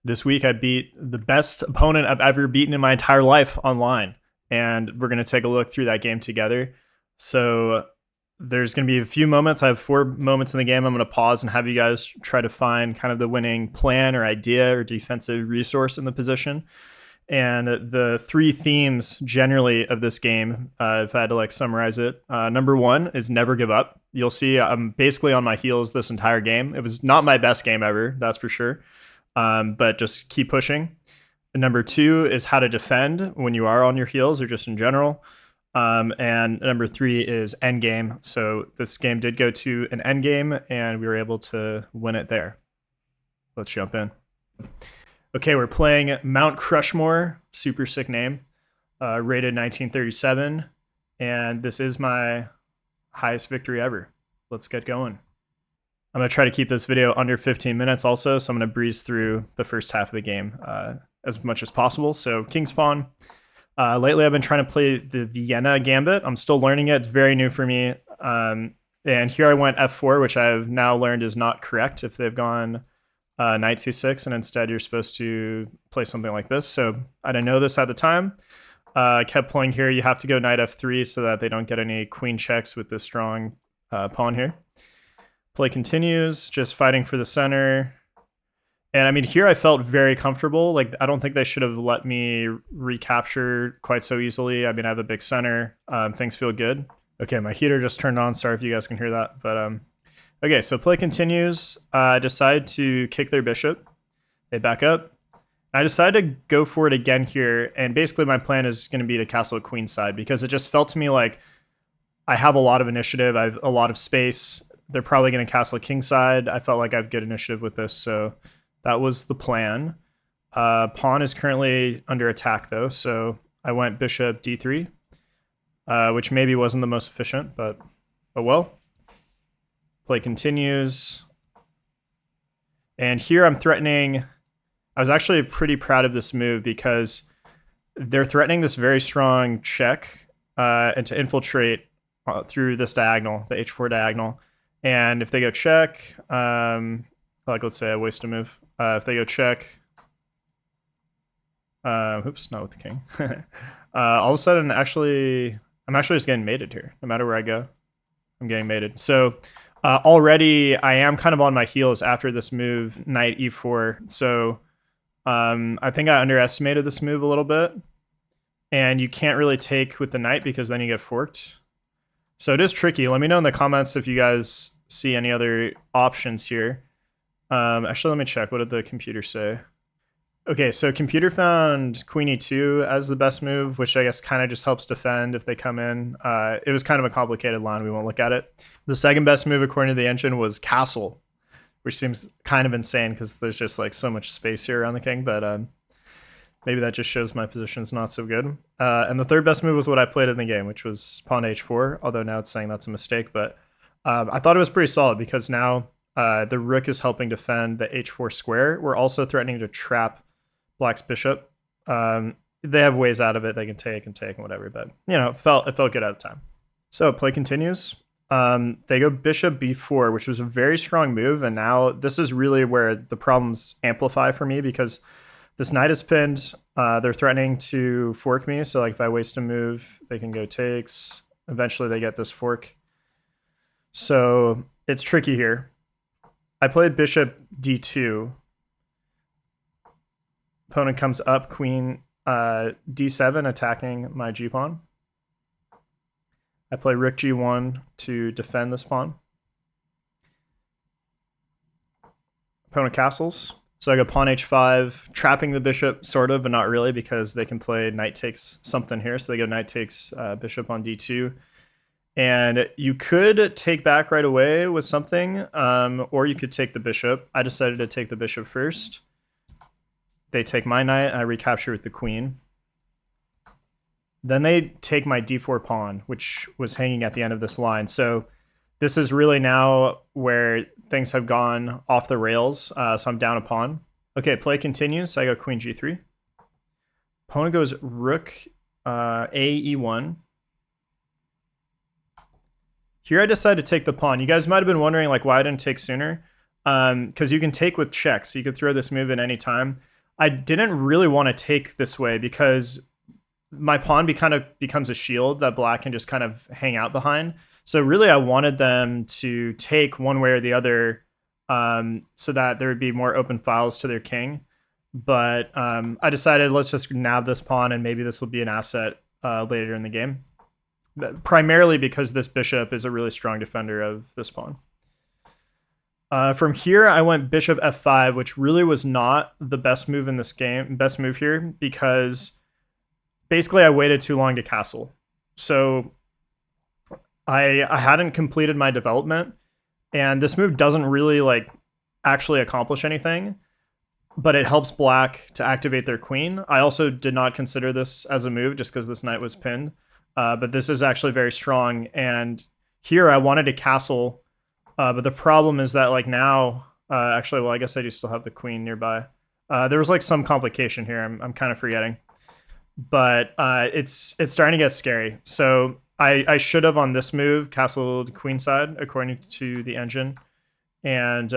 This week I beat the best opponent I've ever beaten in my entire life online, and we're going to take a look through that game together. So there's going to be a few moments. I have 4 moments in the game. I'm going to pause and have you guys try to find kind of the winning plan or idea or defensive resource in the position. And the 3 themes generally of this game, if I had to like summarize it, number 1 is never give up. You'll see I'm basically on my heels this entire game. It was not my best game ever, that's for sure. But just keep pushing. And number 2 is how to defend when you are on your heels or just in general. And number 3 is end game. So this game did go to an end game, and we were able to win it there. Let's jump in. Okay, we're playing Mount Crushmore, super sick name, rated 1937, and this is my highest victory ever. Let's get going. I'm going to try to keep this video under 15 minutes also, so I'm going to breeze through the first half of the game as much as possible. So King's Pawn. Lately I've been trying to play the Vienna Gambit. I'm still learning it. It's very new for me. And here I went f4, which I've now learned is not correct if they've gone knight c6, and instead you're supposed to play something like this. So I didn't know this at the time. I kept playing here. You have to go knight f3 so that they don't get any queen checks with this strong pawn here. Play continues, just fighting for the center. And I mean, here I felt very comfortable. Like, I don't think they should have let me recapture quite so easily. I mean, I have a big center. Things feel good. Okay, my heater just turned on. Sorry if you guys can hear that. But okay, so play continues. I decide to kick their bishop. They back up. I decided to go for it again here. And basically my plan is going to be to castle at queenside, because it just felt to me like I have a lot of initiative. I have a lot of space. They're probably going to castle at kingside. I felt like I have good initiative with this, so that was the plan. Pawn is currently under attack, though, so I went bishop d3, which maybe wasn't the most efficient, but oh well. Play continues. And here I'm threatening... I was actually pretty proud of this move because they're threatening this very strong check and to infiltrate through this diagonal, the h4 diagonal. And if they go check, like let's say I waste a move. If they go check, oops, not with the king. All of a sudden, I'm actually just getting mated here. No matter where I go, I'm getting mated. So already I am kind of on my heels after this move, knight e4. So I think I underestimated this move a little bit. And you can't really take with the knight because then you get forked. So it is tricky. Let me know in the comments if you guys see any other options here. Actually, let me check. What did the computer say? Okay, so computer found queen e2 as the best move, which I guess kind of just helps defend if they come in. It was kind of a complicated line. We won't look at it. The second best move, according to the engine, was castle, which seems kind of insane because there's just like so much space here around the king. But maybe that just shows my position's not so good. And the third best move was what I played in the game, which was pawn h4, although now it's saying that's a mistake. But I thought it was pretty solid because now the rook is helping defend the h4 square. We're also threatening to trap black's bishop. They have ways out of it. They can take and whatever. But, you know, it felt good at the time. So play continues. They go bishop b4, which was a very strong move. And now this is really where the problems amplify for me because this knight is pinned. They're threatening to fork me. So like if I waste a move, they can go takes. Eventually they get this fork. So it's tricky here. I played bishop d2. Opponent comes up, queen d7, attacking my g-pawn. I play rook g1 to defend this pawn. Opponent castles. So I go pawn h5, trapping the bishop, sort of, but not really, because they can play knight takes something here. So they go knight takes bishop on d2. And you could take back right away with something, or you could take the bishop. I decided to take the bishop first. They take my knight, I recapture with the queen. Then they take my d4 pawn, which was hanging at the end of this line. So this is really now where things have gone off the rails. So I'm down a pawn. Okay, play continues. So I go queen g3. Opponent goes rook a e1. Here I decided to take the pawn. You guys might have been wondering like why I didn't take sooner. Because you can take with check, so you could throw this move at any time. I didn't really want to take this way because my pawn kind of becomes a shield that black can just kind of hang out behind. So really, I wanted them to take one way or the other, so that there would be more open files to their king. But I decided let's just nab this pawn, and maybe this will be an asset later in the game. Primarily because this bishop is a really strong defender of this pawn. From here, I went bishop f5, which really was not the best move in this game. Best move here because basically I waited too long to castle. So I hadn't completed my development, and this move doesn't really like actually accomplish anything, but it helps black to activate their queen. I also did not consider this as a move just because this knight was pinned, but this is actually very strong. And here I wanted to castle, but the problem is that like now, actually, well, I guess I do still have the queen nearby. There was like some complication here. I'm kind of forgetting, but it's starting to get scary. So I should have on this move castled queenside according to the engine, and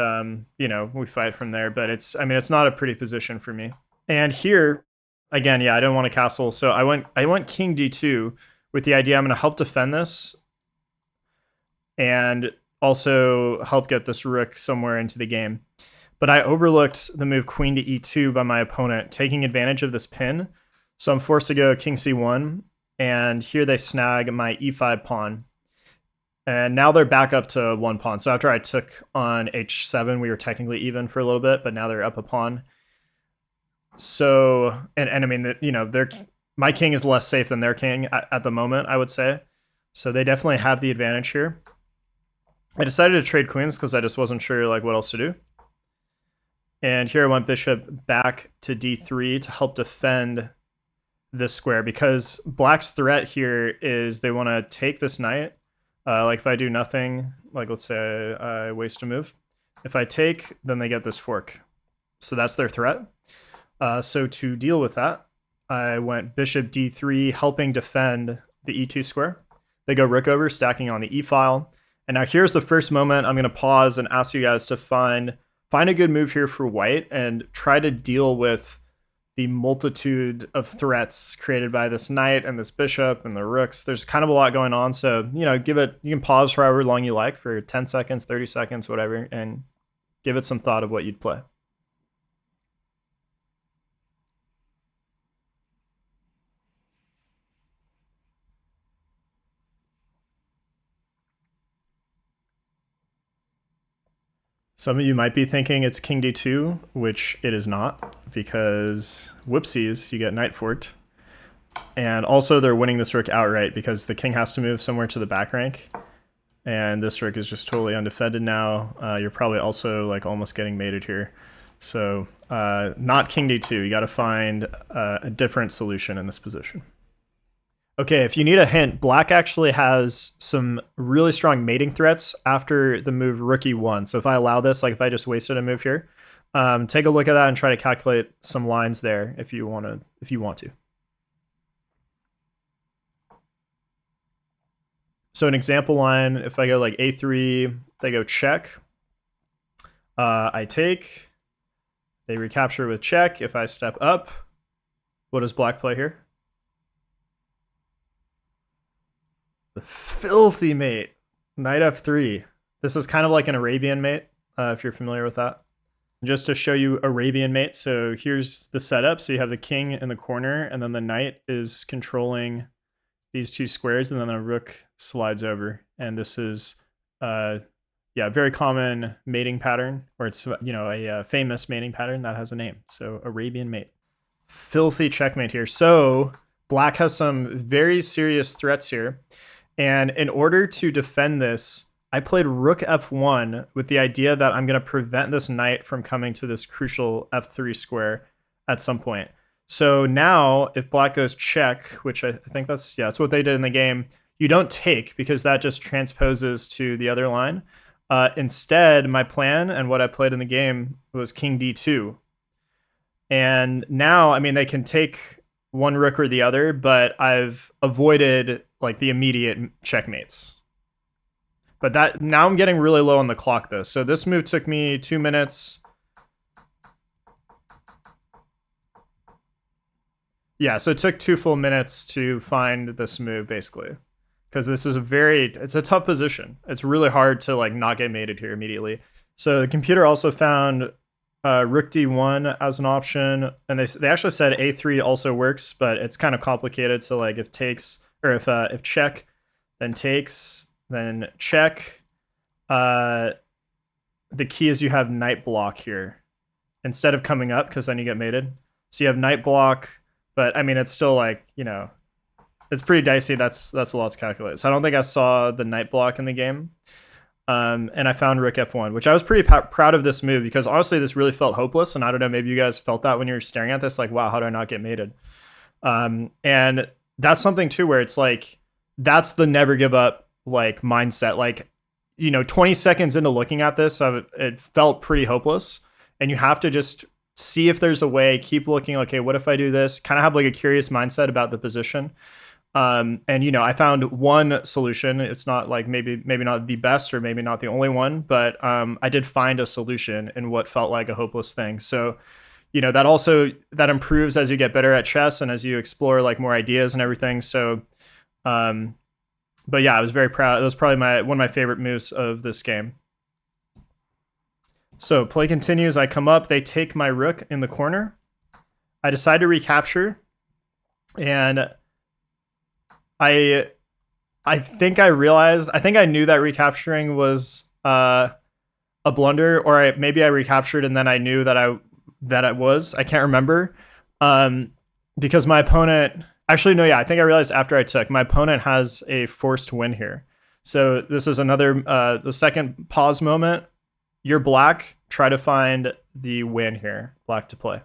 you know, we fight from there. But it's not a pretty position for me. And here again, yeah, I didn't want to castle, so I went king d2 with the idea I'm going to help defend this and also help get this rook somewhere into the game. But I overlooked the move queen to e2 by my opponent, taking advantage of this pin. So I'm forced to go king c1, and here they snag my e5 pawn. And now they're back up to one pawn. So after I took on h7, we were technically even for a little bit, but now they're up a pawn. So, and I mean, you know, my king is less safe than their king at the moment, I would say. So they definitely have the advantage here. I decided to trade queens because I just wasn't sure like what else to do. And here I went bishop back to d3 to help defend this square, because black's threat here is they want to take this knight. Like if I do nothing, like let's say I waste a move. If I take, then they get this fork. So that's their threat. So to deal with that, I went bishop d3, helping defend the e2 square. They go rook over, stacking on the e file. And now here's the first moment I'm going to pause and ask you guys to find a good move here for white and try to deal with the multitude of threats created by this knight and this bishop and the rooks. There's kind of a lot going on, so you know, you can pause for however long you like, for 10 seconds, 30 seconds, whatever, and give it some thought of what you'd play. Some of you might be thinking it's king d2, which it is not, because whoopsies, you get knight forked. And also they're winning this rook outright because the king has to move somewhere to the back rank. And this rook is just totally undefended now. You're probably also like almost getting mated here. So not king d2, you got to find a different solution in this position. Okay, if you need a hint, black actually has some really strong mating threats after the move rook e1. So if I allow this, like if I just wasted a move here, take a look at that and try to calculate some lines there if you want to. So an example line, if I go like a3, they go check. I take. They recapture with check. If I step up, what does black play here? The filthy mate, knight f3. This is kind of like an Arabian mate, if you're familiar with that. Just to show you Arabian mate, so here's the setup. So you have the king in the corner, and then the knight is controlling these two squares, and then the rook slides over. And this is, yeah, very common mating pattern, or it's, you know, a famous mating pattern that has a name. So Arabian mate. Filthy checkmate here. So black has some very serious threats here. And in order to defend this, I played rook f1 with the idea that I'm going to prevent this knight from coming to this crucial f3 square at some point. So now if black goes check, which I think that's what they did in the game, you don't take because that just transposes to the other line. Instead, my plan and what I played in the game was king d2. And now, I mean, they can take one rook or the other, but I've avoided like the immediate checkmates. But that now I'm getting really low on the clock though. So this move took me 2 minutes. Yeah, so it took 2 full minutes to find this move, basically. Because this is it's a tough position. It's really hard to like not get mated here immediately. So the computer also found rook d1 as an option, and they actually said a3 also works, but it's kind of complicated. So like if check, then takes, then check. The key is you have knight block here instead of coming up, because then you get mated. So you have knight block, but I mean it's still like, you know, it's pretty dicey. That's a lot to calculate. So I don't think I saw the knight block in the game. And I found rook f1, which I was pretty proud of this move, because honestly this really felt hopeless, and I don't know, maybe you guys felt that when you were staring at this, like, wow, how do I not get mated? And that's something too where it's like, that's the never give up like mindset. Like, you know, 20 seconds into looking at this, it felt pretty hopeless, and you have to just see if there's a way, keep looking, okay, what if I do this? Kind of have like a curious mindset about the position. And you know, I found one solution. It's not like maybe not the best, or maybe not the only one, but I did find a solution in what felt like a hopeless thing. So, you know, that improves as you get better at chess and as you explore like more ideas and everything. So, but yeah, I was very proud. It was probably one of my favorite moves of this game. So play continues. I come up. They take my rook in the corner. I decide to recapture, and I think I knew that recapturing was a blunder, or maybe I recaptured and then I knew that I was. I can't remember, because my opponent. Actually, no, yeah, I think I realized after I took. My opponent has a forced win here. So this is another, the second pause moment. You're black. Try to find the win here. Black to play.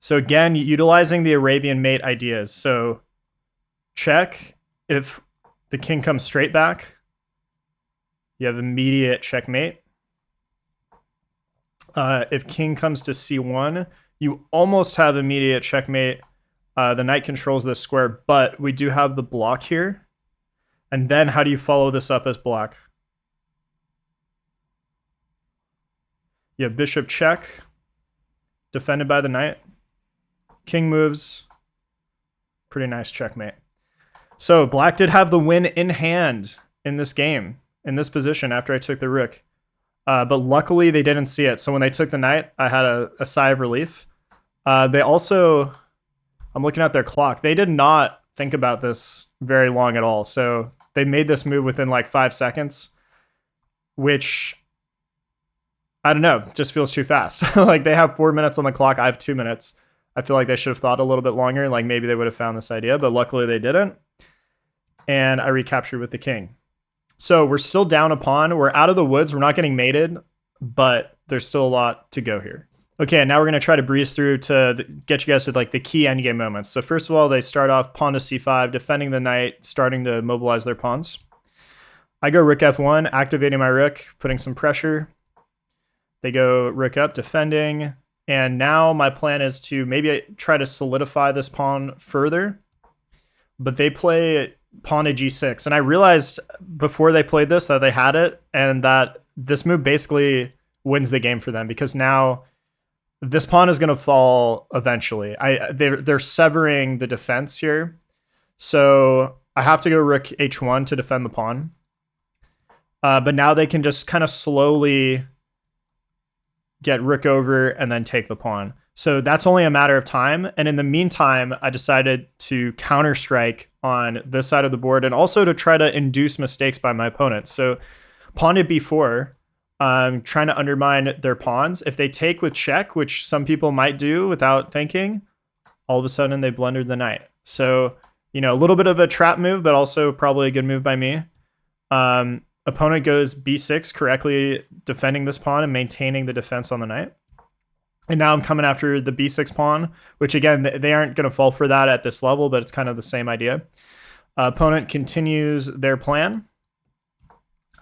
So again, utilizing the Arabian mate ideas. So check. If the king comes straight back, you have immediate checkmate. If king comes to c1, you almost have immediate checkmate. The knight controls this square, but we do have the block here. And then how do you follow this up as black? You have bishop check, defended by the knight. King moves. Pretty nice checkmate. So black did have the win in hand in this game, in this position after I took the rook. But luckily they didn't see it. So when they took the knight, I had a sigh of relief. They also, I'm looking at their clock. They did not think about this very long at all. So they made this move within like 5 seconds, which, I don't know, just feels too fast. Like they have 4 minutes on the clock. I have 2 minutes. I feel like they should have thought a little bit longer. Like maybe they would have found this idea, but luckily they didn't. And I recaptured with the king. So we're still down a pawn. We're out of the woods. We're not getting mated, but there's still a lot to go here. Okay, now we're going to try to breeze through to get you guys to like the key endgame moments. So first of all, they start off pawn to c5, defending the knight, starting to mobilize their pawns. I go rook f1, activating my rook, putting some pressure. They go rook up, defending. And now my plan is to maybe try to solidify this pawn further. But they play pawn to g6. And I realized before they played this that they had it, and that this move basically wins the game for them, because now this pawn is going to fall eventually. They're severing the defense here. So I have to go rook h1 to defend the pawn. But now they can just kind of slowly get rook over and then take the pawn. So that's only a matter of time. And in the meantime, I decided to counter strike on this side of the board, and also to try to induce mistakes by my opponent. So pawn to b4, trying to undermine their pawns. If they take with check, which some people might do without thinking, all of a sudden they blundered the knight. So, you know, a little bit of a trap move, but also probably a good move by me. Opponent goes b6, correctly defending this pawn and maintaining the defense on the knight. And now I'm coming after the b6 pawn, which again, they aren't going to fall for that at this level, but it's kind of the same idea. Opponent continues their plan.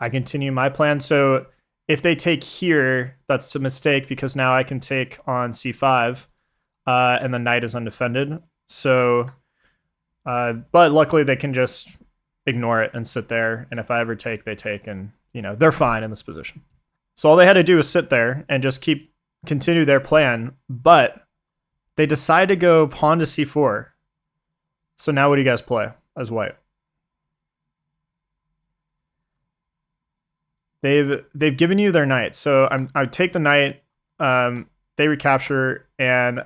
I continue my plan. So if they take here, that's a mistake, because now I can take on c5, and the knight is undefended. So, but luckily they can just ignore it and sit there. And if I ever take, they take, and you know, they're fine in this position. So all they had to do was sit there and just keep continue their plan, but they decide to go pawn to c4. So now what do you guys play as white? They've given you their knight. So I take the knight, they recapture, and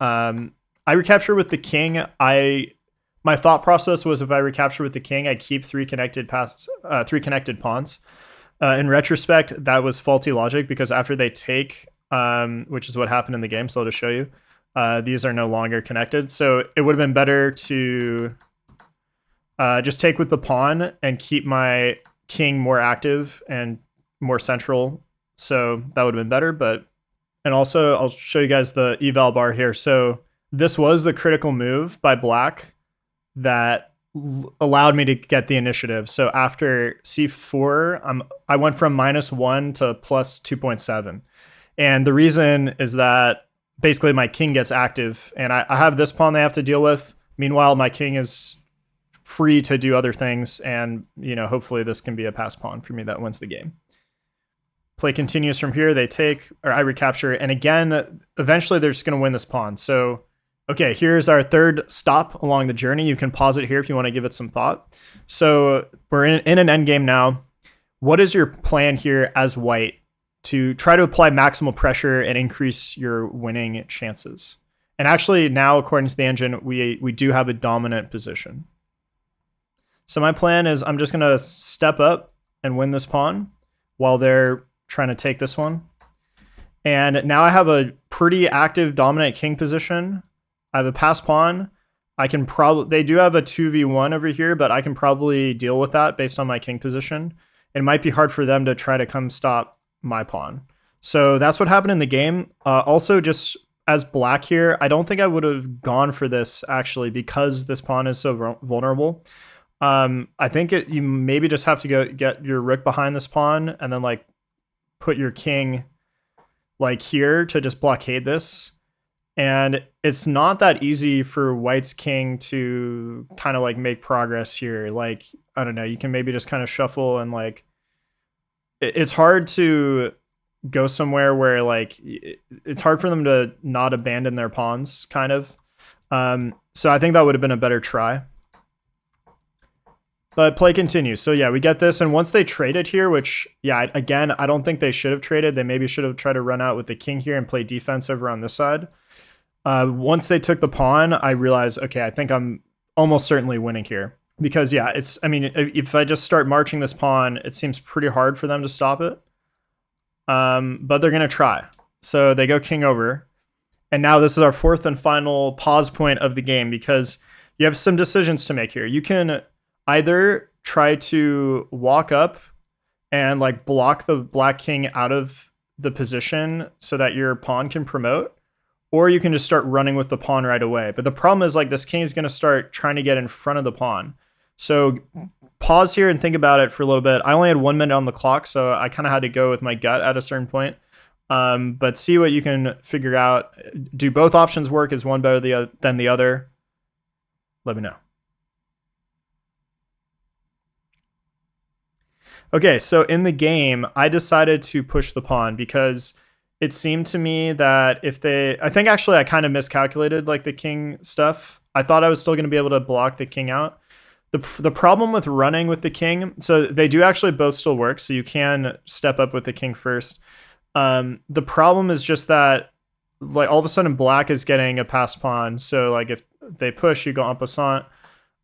I recapture with the king. My thought process was if I recapture with the king, I keep three connected pawns. In retrospect, that was faulty logic because after they take, which is what happened in the game, so I'll just show you, these are no longer connected. So it would have been better to just take with the pawn and keep my king more active and more central. So that would have been better. And also I'll show you guys the eval bar here. So this was the critical move by black that allowed me to get the initiative. So after c4, I went from -1 to plus 2.7. And the reason is that basically my king gets active and I have this pawn they have to deal with. Meanwhile, my king is free to do other things. And, hopefully this can be a pass pawn for me that wins the game. Play continues from here. They take, or I recapture. And again, eventually they're just going to win this pawn. So, okay, here's our third stop along the journey. You can pause it here if you want to give it some thought. So we're in an endgame now. What is your plan here as white to try to apply maximal pressure and increase your winning chances? And actually now, according to the engine, we do have a dominant position. So my plan is I'm just going to step up and win this pawn while they're trying to take this one. And now I have a pretty active dominant king position. I have a pass pawn. They do have a 2v1 over here, but I can probably deal with that based on my king position. It might be hard for them to try to come stop my pawn. So that's what happened in the game. Also, just as black here, I don't think I would have gone for this actually because this pawn is so vulnerable. I think you maybe just have to go get your rook behind this pawn and then like put your king like here to just blockade this. And it's not that easy for white's king to kind of like make progress here. Like, I don't know, you can maybe just kind of shuffle and like, it's hard to go somewhere where like, it's hard for them to not abandon their pawns kind of. So I think that would have been a better try. But play continues. So yeah, we get this. And once they traded here, which, yeah, again, I don't think they should have traded. They maybe should have tried to run out with the king here and play defense over on this side. Once they took the pawn, I realized, okay, I think I'm almost certainly winning here. Because, yeah, if I just start marching this pawn, it seems pretty hard for them to stop it. But they're going to try. So they go king over. And now this is our fourth and final pause point of the game because you have some decisions to make here. You can either try to walk up and like block the black king out of the position so that your pawn can promote, or you can just start running with the pawn right away. But the problem is like this king is going to start trying to get in front of the pawn. So pause here and think about it for a little bit. I only had 1 minute on the clock, so I kind of had to go with my gut at a certain point. But see what you can figure out. Do both options work? Is one better than the other? Let me know. Okay, so in the game, I decided to push the pawn because it seemed to me that I think actually I kind of miscalculated like the king stuff. I thought I was still going to be able to block the king out. The problem with running with the king, so they do actually both still work, so you can step up with the king first. The problem is just that like all of a sudden black is getting a pass pawn, so like if they push, you go en passant.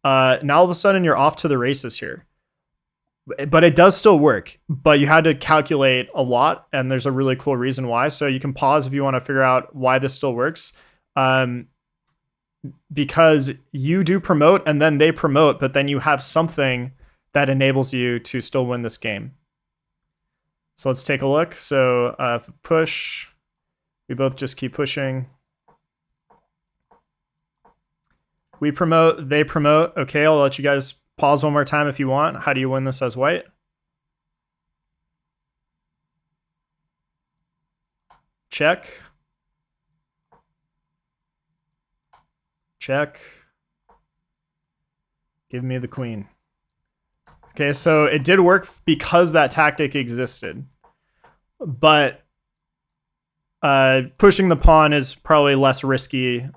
Now all of a sudden you're off to the races here. But it does still work, but you had to calculate a lot, and there's a really cool reason why. So you can pause if you want to figure out why this still works. Because you do promote, and then they promote, but then you have something that enables you to still win this game. So let's take a look. So push, we both just keep pushing. We promote, they promote. Okay, I'll let you guys pause one more time if you want. How do you win this as white? Check. Check. Give me the queen. Okay, so it did work because that tactic existed. But Pushing the pawn is probably less risky,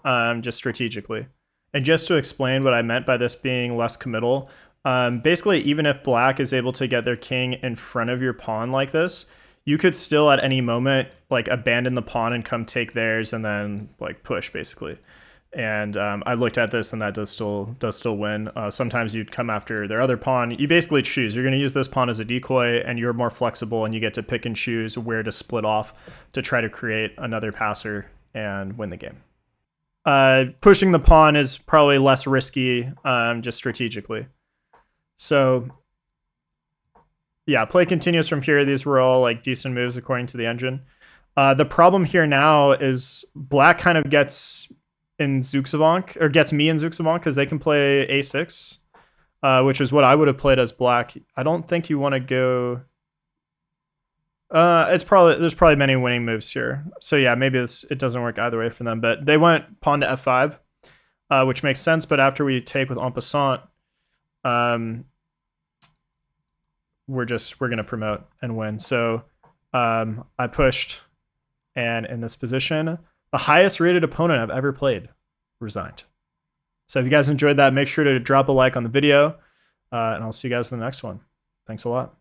just strategically. And just to explain what I meant by this being less committal, basically, even if black is able to get their king in front of your pawn like this, you could still at any moment like abandon the pawn and come take theirs and then like push basically. And I looked at this, and that does still win. Sometimes you'd come after their other pawn. You basically choose. You're going to use this pawn as a decoy, and you're more flexible, and you get to pick and choose where to split off to try to create another passer and win the game. Pushing the pawn is probably less risky, just strategically. So yeah, play continues from here. These were all like decent moves according to the engine. The problem here now is black kind of gets in Zugzwang, or gets me in Zugzwang, because they can play a6, which is what I would have played as black. I don't think you want to go. There's probably many winning moves here. So yeah, maybe it doesn't work either way for them. But they went pawn to f5, which makes sense. But after we take with en passant, we're gonna promote and win. So I pushed, and in this position, the highest rated opponent I've ever played resigned. So if you guys enjoyed that, make sure to drop a like on the video, and I'll see you guys in the next one. Thanks a lot.